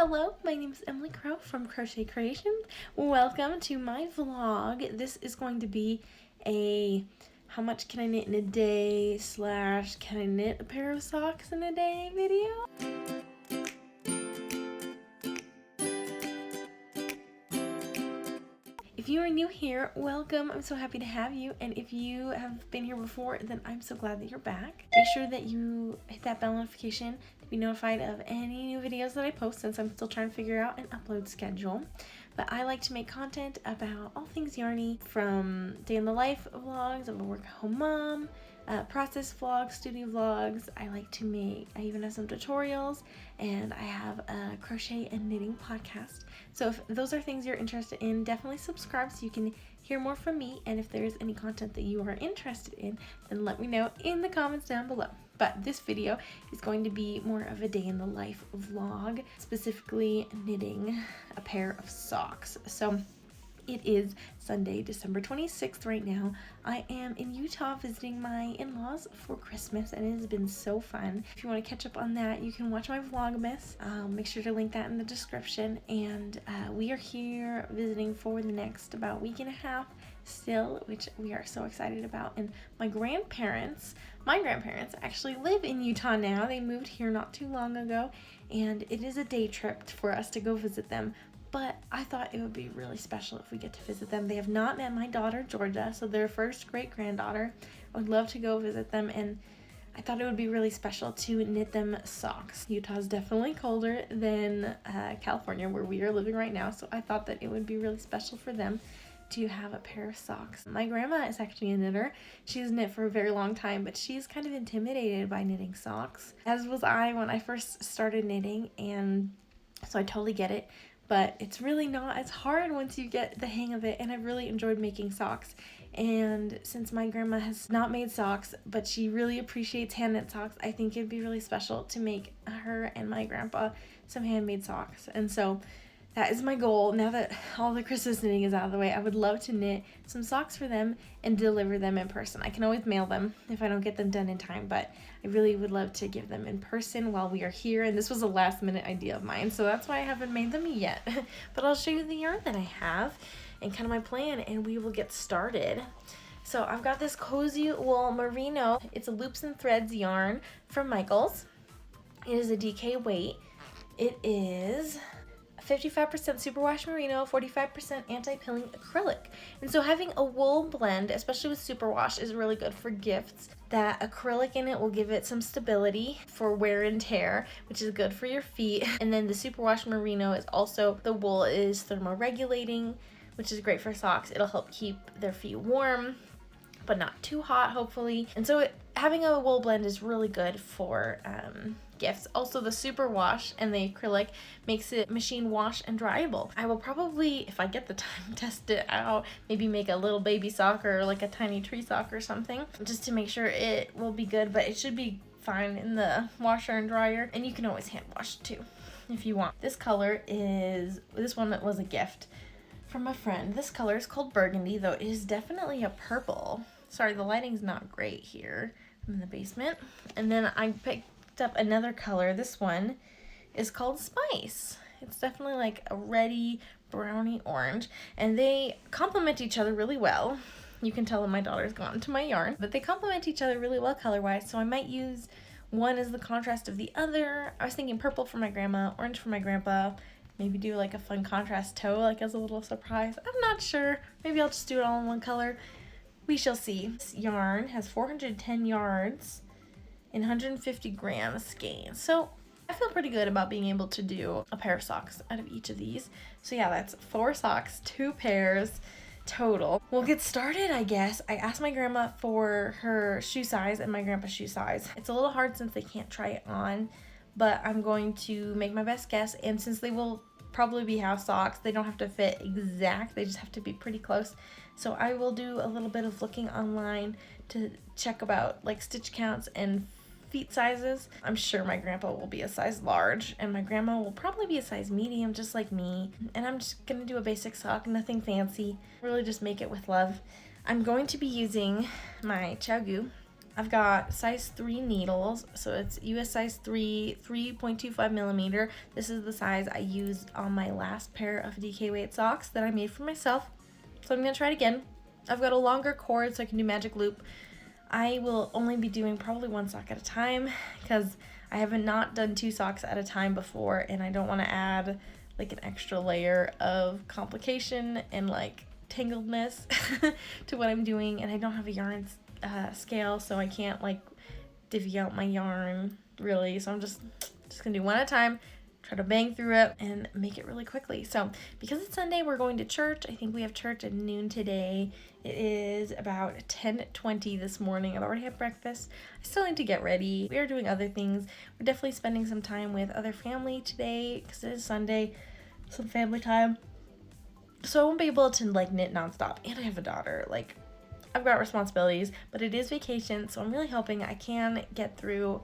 Hello, my name is Emily Crow from Crochet Creations. Welcome to my vlog. This is going to be a how much can I knit in a day / can I knit a pair of socks in a day video. If you are new here, welcome. I'm so happy to have you. And if you have been here before, then I'm so glad that you're back. Make sure that you hit that bell notification to be notified of any new videos that I post, since I'm still trying to figure out an upload schedule. But I like to make content about all things yarny, from day in the life vlogs of a work-at-home mom, process vlogs, studio vlogs. I even have some tutorials, and I have a crochet and knitting podcast. So if those are things you're interested in, definitely subscribe so you can hear more from me. And if there's any content that you are interested in, then let me know in the comments down below. But this video is going to be more of a day in the life vlog, specifically knitting a pair of socks. So it is Sunday, December 26th right now. I am in Utah visiting my in-laws for Christmas, and it has been so fun. If you want to catch up on that, you can watch my Vlogmas. Make sure to link that in the description. And we are here visiting for the next about week and a half still, which we are so excited about. And my grandparents actually live in Utah now. They moved here not too long ago, and it is a day trip for us to go visit them. But I thought it would be really special if we get to visit them. They have not met my daughter, Georgia, so their first great-granddaughter. I would love to go visit them, and I thought it would be really special to knit them socks. Utah is definitely colder than California, where we are living right now, so I thought that it would be really special for them to have a pair of socks. My grandma is actually a knitter. She's knit for a very long time, but she's kind of intimidated by knitting socks, as was I when I first started knitting, and so I totally get it. But it's really not as hard once you get the hang of it, and I've really enjoyed making socks. And since my grandma has not made socks, but she really appreciates hand knit socks, I think it'd be really special to make her and my grandpa some handmade socks. And so that is my goal. Now that all the Christmas knitting is out of the way, I would love to knit some socks for them and deliver them in person. I can always mail them if I don't get them done in time, but I really would love to give them in person while we are here. And this was a last minute idea of mine, so that's why I haven't made them yet. But I'll show you the yarn that I have and kind of my plan, and we will get started. So I've got this Cozy Wool Merino. It's a loops and threads yarn from Michaels. It is a DK weight. It is 55% superwash merino, 45% anti-pilling acrylic. And so having a wool blend, especially with superwash, is really good for gifts. That acrylic in it will give it some stability for wear and tear, which is good for your feet. And then the superwash merino is also, the wool is thermoregulating, which is great for socks. It'll help keep their feet warm, but not too hot, hopefully. And so having a wool blend is really good for gifts. Also, the superwash and the acrylic makes it machine wash and dryable. I will probably, if I get the time, test it out. Maybe make a little baby sock or like a tiny tree sock or something, just to make sure it will be good, but it should be fine in the washer and dryer. And you can always hand wash too if you want. This color is, this one that was a gift from a friend. This color is called Burgundy, though it is definitely a purple. Sorry, the lighting's not great here. I'm in the basement. And then I picked up another color. This one is called Spice. It's definitely like a reddy browny orange, and they complement each other really well. You can tell that my daughter's gone to my yarn, but they complement each other really well color wise, so I might use one as the contrast of the other. I was thinking purple for my grandma, orange for my grandpa. Maybe do like a fun contrast toe, like as a little surprise. I'm not sure. Maybe I'll just do it all in one color. We shall see. This yarn has 410 yards and 150 grams skein. So I feel pretty good about being able to do a pair of socks out of each of these. So yeah, that's 4 socks, 2 pairs total. We'll get started, I guess. I asked my grandma for her shoe size and my grandpa's shoe size. It's a little hard since they can't try it on, but I'm going to make my best guess. And since they will probably be house socks, they don't have to fit exact, they just have to be pretty close. So I will do a little bit of looking online to check about like stitch counts and feet sizes. I'm sure my grandpa will be a size large, and my grandma will probably be a size medium, just like me. And I'm just gonna do a basic sock, nothing fancy, really just make it with love. I'm going to be using my Chow Goo I've got size 3 needles, so it's US size 3, 3.25 millimeter. This is the size I used on my last pair of DK weight socks that I made for myself. So I'm gonna try it again. I've got a longer cord so I can do magic loop. I will only be doing probably 1 sock at a time because I haven't not done 2 socks at a time before, and I don't want to add like an extra layer of complication and like tangledness to what I'm doing, and I don't have a yarn scale, so I can't like divvy out my yarn really, so I'm just gonna do 1 at a time, try to bang through it and make it really quickly. So because it's Sunday, we're going to church. I think we have church at noon today. It is about 10:20 this morning. I've already had breakfast. I still need to get ready. We are doing other things. We're definitely spending some time with other family today because it is Sunday, some family time. So I won't be able to like knit nonstop, and I have a daughter. Like, I've got responsibilities, but it is vacation, so I'm really hoping I can get through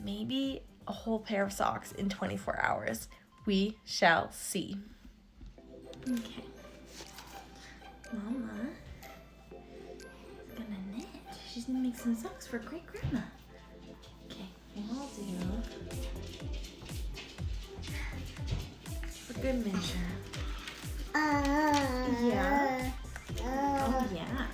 maybe a whole pair of socks in 24 hours. We shall see. Okay. Mama is gonna knit. She's gonna make some socks for great grandma. Okay, we'll do for good measure. Yeah. Oh yeah.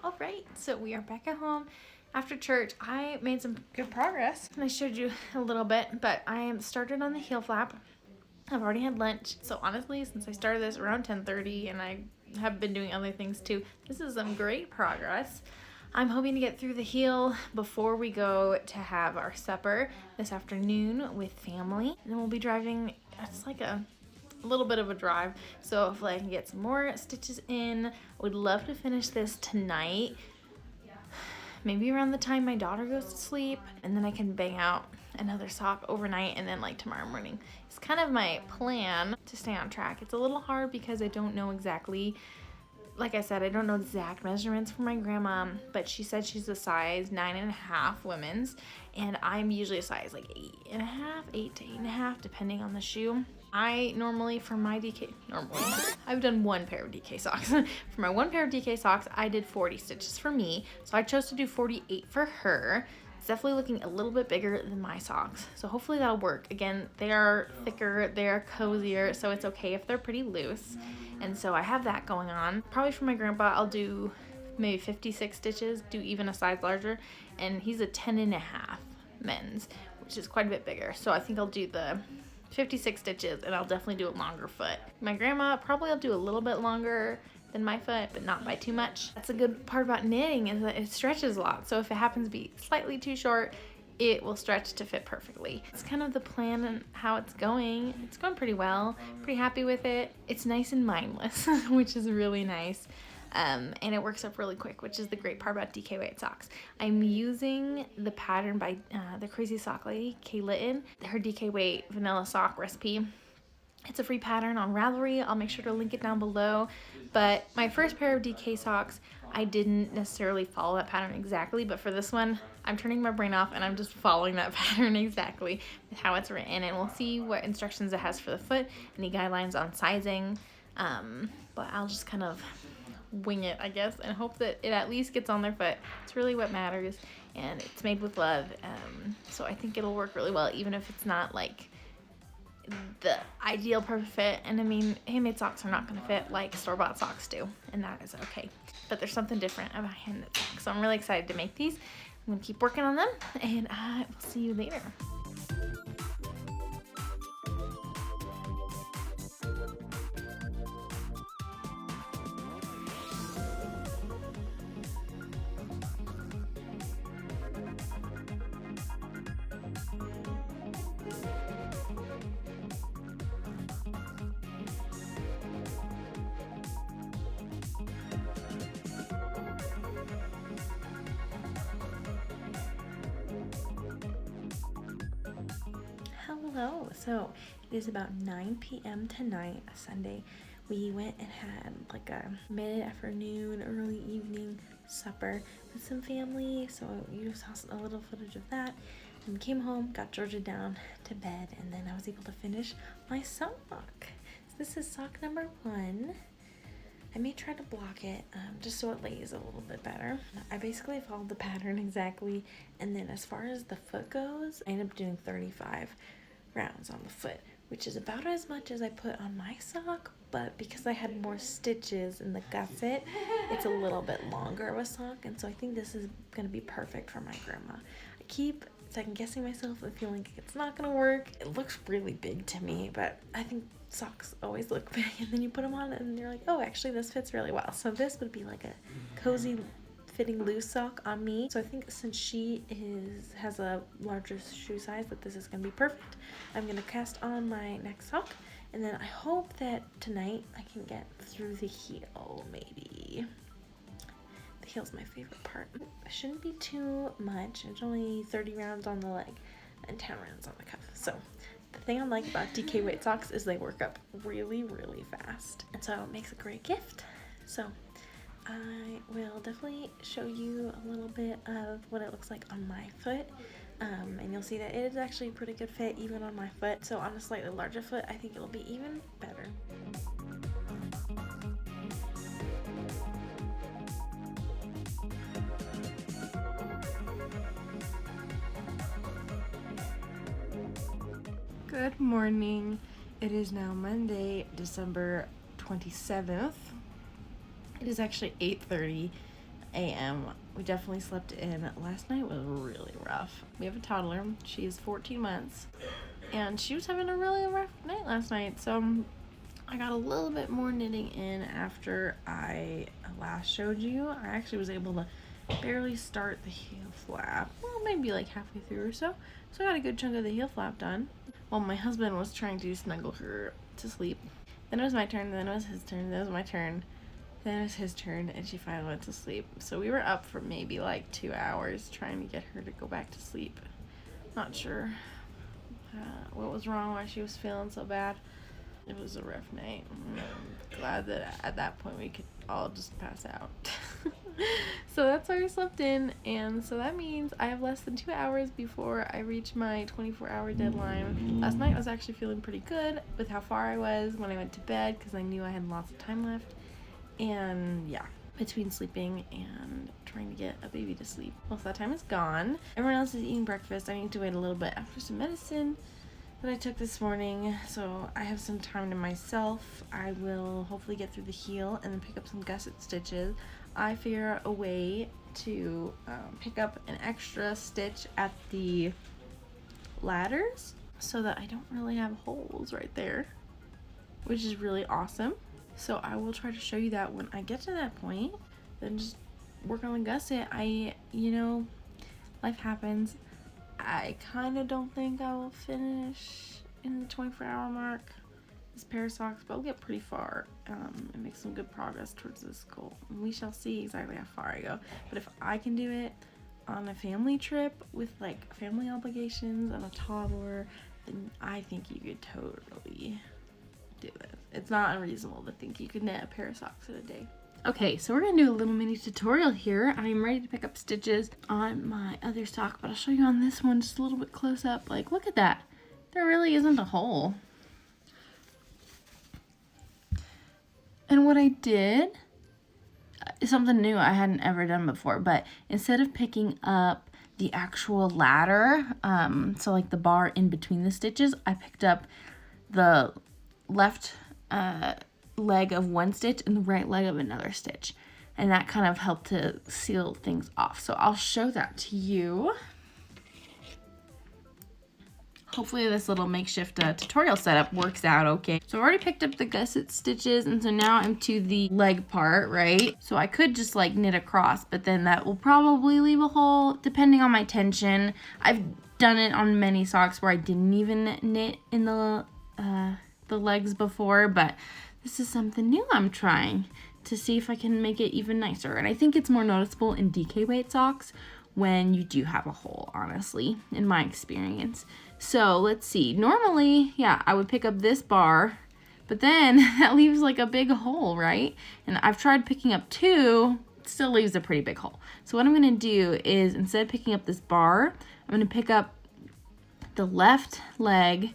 All right, so we are back at home after church. I made some good progress, and I showed you a little bit, but I am started on the heel flap. I've already had lunch, so honestly, since I started this around 10:30, and I have been doing other things too, this is some great progress. I'm hoping to get through the heel before we go to have our supper this afternoon with family, and then we'll be driving. It's like a little bit of a drive, so hopefully I can get some more stitches in. I would love to finish this tonight, maybe around the time my daughter goes to sleep, and then I can bang out another sock overnight, and then like tomorrow morning. It's kind of my plan to stay on track. It's a little hard because I don't know exactly, like I said, I don't know exact measurements for my grandma, but she said she's a size 9.5 women's, and I'm usually a size like 8.5, 8 to 8.5, depending on the shoe. I normally, for my DK, I've done 1 pair of DK socks. For my 1 pair of DK socks, I did 40 stitches for me, so I chose to do 48 for her. It's definitely looking a little bit bigger than my socks, so hopefully that'll work. Again, they are thicker, they are cozier, so it's okay if they're pretty loose. And so I have that going on. Probably for my grandpa, I'll do maybe 56 stitches, do even a size larger, and he's a 10.5 men's, which is quite a bit bigger. So I think I'll do the 56 stitches, and I'll definitely do a longer foot. My grandma, probably I'll do a little bit longer than my foot, but not by too much. That's a good part about knitting, is that it stretches a lot. So if it happens to be slightly too short, it will stretch to fit perfectly. It's kind of the plan and how it's going. It's going pretty well. Pretty happy with it. It's nice and mindless, which is really nice. And it works up really quick, which is the great part about DK weight socks. I'm using the pattern by the Crazy Sock Lady, Kay Litton, her DK weight vanilla sock recipe. It's a free pattern on Ravelry. I'll make sure to link it down below. But my first pair of DK socks I didn't necessarily follow that pattern exactly, but for this one, I'm turning my brain off and I'm just following that pattern exactly with how it's written, and we'll see what instructions it has for the foot, any guidelines on sizing, but I'll just kind of wing it, I guess, and hope that it at least gets on their foot. It's really what matters, and it's made with love, so I think it'll work really well, even if it's not like the ideal perfect fit. And I mean, handmade socks are not going to fit like store-bought socks do, and that is okay, but there's something different about handmade socks, so I'm really excited to make these. I'm going to keep working on them, and I will see you later. Hello. So it is about 9 p.m. tonight, Sunday. We went and had like a mid-afternoon, early evening supper with some family. So you saw a little footage of that. And we came home, got Georgia down to bed, and then I was able to finish my sock. So this is sock number 1. I may try to block it just so it lays a little bit better. I basically followed the pattern exactly, and then as far as the foot goes, I ended up doing 35 rounds on the foot, which is about as much as I put on my sock, but because I had more stitches in the gusset, it's a little bit longer of a sock, and so I think this is going to be perfect for my grandma. I keep second guessing myself and feeling like it's not going to work. It looks really big to me, but I think socks always look big, and then you put them on and you're like, oh, actually this fits really well. So this would be like a cozy fitting loose sock on me. So I think since she has a larger shoe size, that this is going to be perfect. I'm going to cast on my next sock, and then I hope that tonight I can get through the heel. Maybe the heel's my favorite part. It shouldn't be too much. It's only 30 rounds on the leg and 10 rounds on the cuff. So the thing I like about DK weight socks is they work up really, really fast, and so it makes a great gift. So I will definitely show you a little bit of what it looks like on my foot, and you'll see that it is actually a pretty good fit even on my foot. So on a slightly larger foot, I think it'll be even better. Good morning. It is now Monday, December 27th. It is actually 8:30 a.m. We definitely slept in. Last night was really rough. We have a toddler. She is 14 months, and she was having a really rough night last night. So I got a little bit more knitting in after I last showed you. I actually was able to barely start the heel flap. Well, maybe like halfway through or so. So I got a good chunk of the heel flap done while my husband was trying to snuggle her to sleep. Then it was my turn, then it was his turn, then it was my turn, then it was his turn, and she finally went to sleep. So we were up for maybe like 2 hours trying to get her to go back to sleep. Not sure what was wrong, why she was feeling so bad. It was a rough night. I'm glad that at that point we could all just pass out. So that's why I slept in, and so that means I have less than 2 hours before I reach my 24-hour deadline. Last night I was actually feeling pretty good with how far I was when I went to bed because I knew I had lots of time left. And yeah, between sleeping and trying to get a baby to sleep, most of that time is gone. Everyone else is eating breakfast. I need to wait a little bit after some medicine that I took this morning, so I have some time to myself. I will hopefully get through the heel and then pick up some gusset stitches. I figure a way to pick up an extra stitch at the ladders so that I don't really have holes right there, which is really awesome. So I will try to show you that when I get to that point. Then just work on the gusset. Life happens. I kind of don't think I will finish in the 24-hour mark this pair of socks, but I'll get pretty far and make some good progress towards this goal. We shall see exactly how far I go. But if I can do it on a family trip with like family obligations and a toddler, then I think you could totally do this. It's not unreasonable to think you could knit a pair of socks in a day. Okay, so we're gonna do a little mini tutorial here. I'm ready to pick up stitches on my other sock, but I'll show you on this one just a little bit close up. Like, look at that. There really isn't a hole. And what I did is something new I hadn't ever done before, but instead of picking up the actual ladder, so like the bar in between the stitches, I picked up the left leg of one stitch and the right leg of another stitch, and that kind of helped to seal things off. So I'll show that to you. Hopefully this little makeshift tutorial setup works out okay. So I already picked up the gusset stitches, and so now I'm to the leg part, right? So I could just like knit across, but then that will probably leave a hole depending on my tension. I've done it on many socks where I didn't even knit in the legs before, but this is something new I'm trying to see if I can make it even nicer. And I think it's more noticeable in DK weight socks when you do have a hole, honestly, in my experience. So let's see. Normally, yeah, I would pick up this bar, but then that leaves like a big hole, right? And I've tried picking up two, it still leaves a pretty big hole. So what I'm gonna do is, instead of picking up this bar, I'm gonna pick up the left leg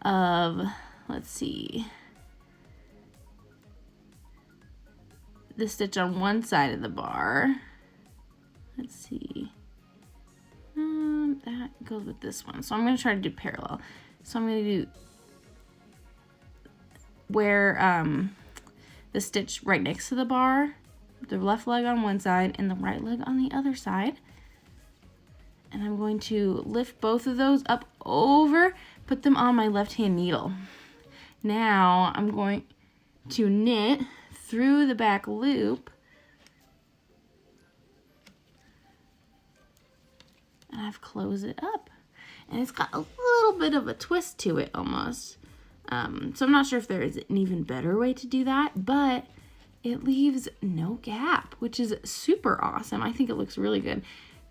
of, let's see, the stitch on one side of the bar. Let's see. That goes with this one. So I'm going to try to do parallel. So I'm going to do where the stitch right next to the bar, the left leg on one side and the right leg on the other side. And I'm going to lift both of those up over, put them on my left hand needle. Now I'm going to knit through the back loop and I've closed it up, and it's got a little bit of a twist to it almost. So I'm not sure if there is an even better way to do that, but it leaves no gap, which is super awesome. I think it looks really good.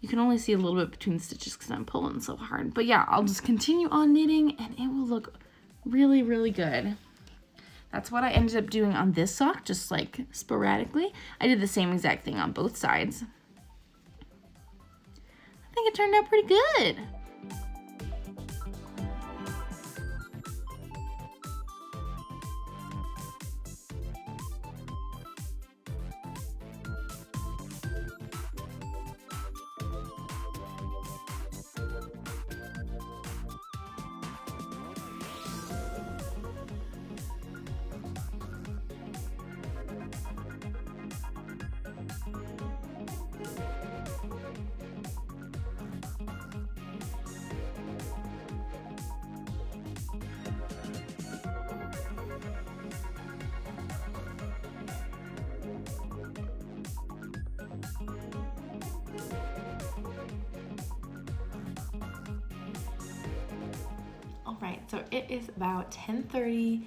You can only see a little bit between the stitches because I'm pulling so hard, but yeah, I'll just continue on knitting and it will look really, really good. That's what I ended up doing on this sock, just like sporadically. I did the same exact thing on both sides. I think it turned out pretty good. Alright, so it is about 10:30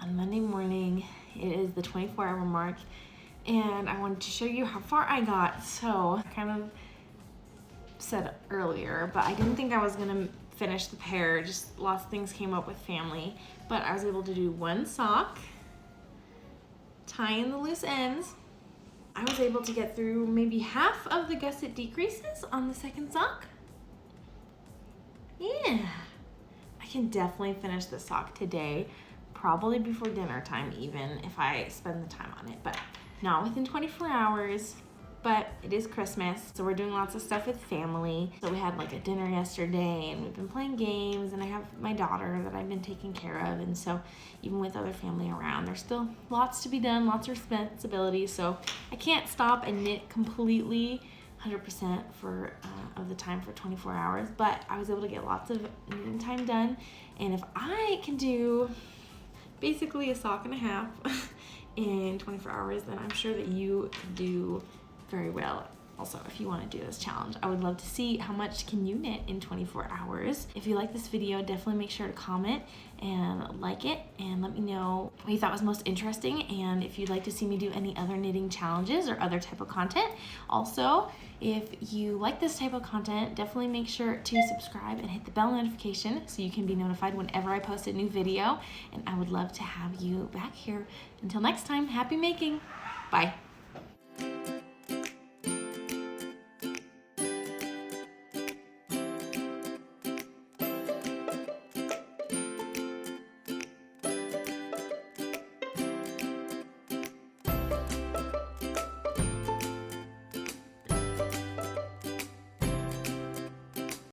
on Monday morning. It is the 24-hour mark, and I wanted to show you how far I got. So I kind of said earlier, but I didn't think I was gonna finish the pair. Just lots of things came up with family, but I was able to do one sock, tie in the loose ends. I was able to get through maybe half of the gusset decreases on the second sock. Yeah, I can definitely finish this sock today, probably before dinner time even, if I spend the time on it, but not within 24 hours. But it is Christmas, so we're doing lots of stuff with family. So we had like a dinner yesterday, and we've been playing games, and I have my daughter that I've been taking care of, and so even with other family around, there's still lots to be done, lots of responsibilities, so I can't stop and knit completely 100% for of the time for 24 hours, but I was able to get lots of knitting time done. And if I can do basically a sock and a half in 24 hours, then I'm sure that you can do very well. Also, if you want to do this challenge, I would love to see how much can you knit in 24 hours. If you like this video, definitely make sure to comment and like it, and let me know what you thought was most interesting, and if you'd like to see me do any other knitting challenges or other type of content. Also, if you like this type of content, definitely make sure to subscribe and hit the bell notification so you can be notified whenever I post a new video, and I would love to have you back here. Until next time, happy making. Bye. Bye.